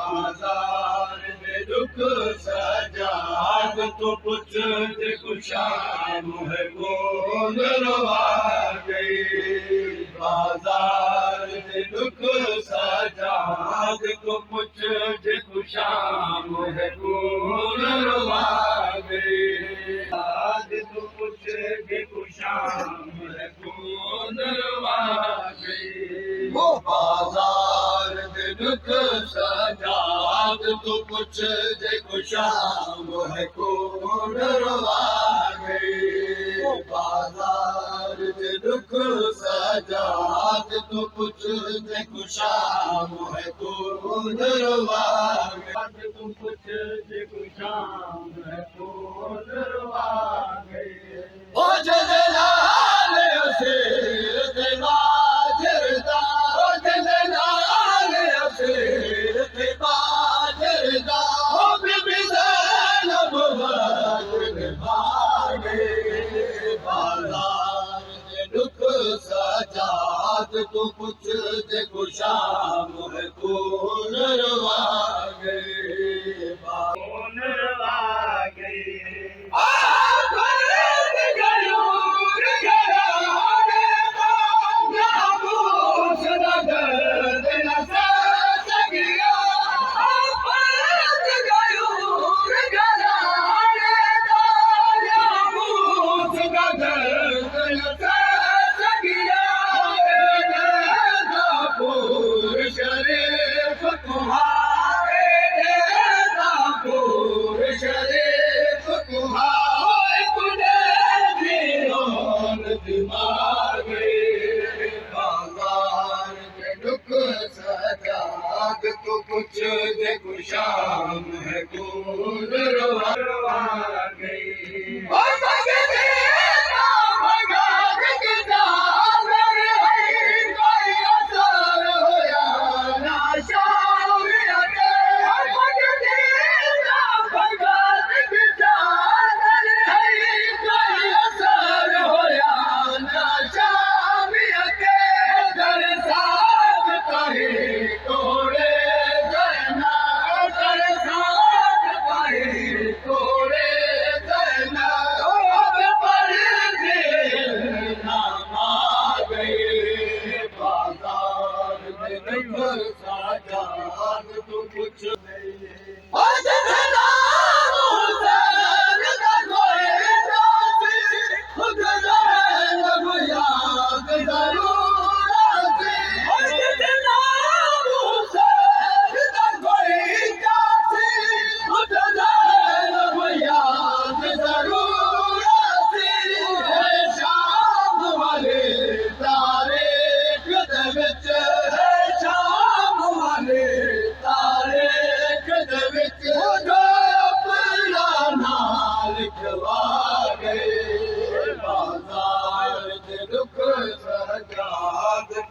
बाजार में दुख सजाद तो पुछ शाम है कौन रवा गई। बाजार में दुख सजाद तो पुछ शाम है कौन रवा गई। आज तो पुछ शाम है कौन रवा गई। वो बाजार में दुख सजाद तो पुछ शाम है कौन रवा गई। वो बाजार में दुख सजाद तो पुछ शाम है कौन रवा गई। तो पुछ शाम है कौन रवा गई। ओ जलाल असीर ते बाजरदा, ओ जलाल असीर ते बाजरदा, ओ बीबी ज़ैनब वाले भागे। बाजार में दुख सजाद तो पुछ शाम है कौन रवा गई। कौन रवा गई। तो कुछ शाम है कौन रवा गई।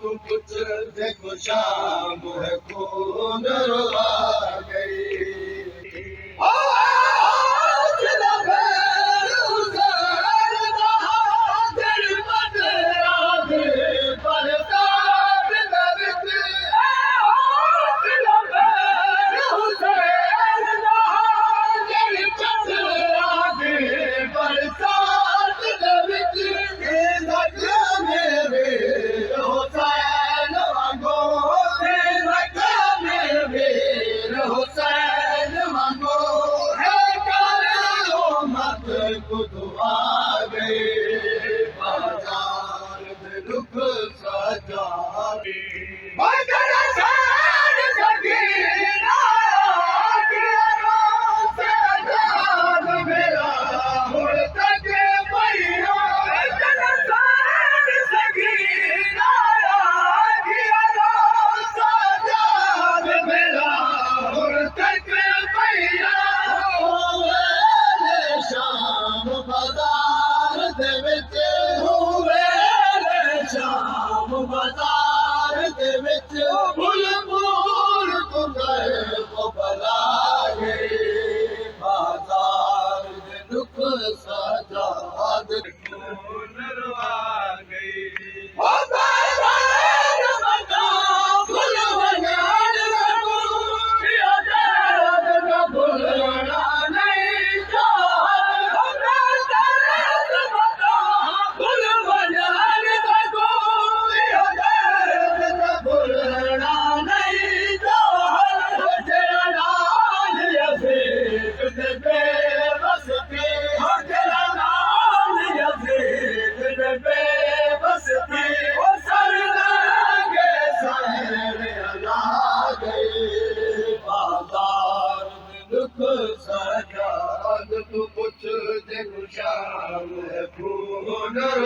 तो कुछ शाम है कौन रवा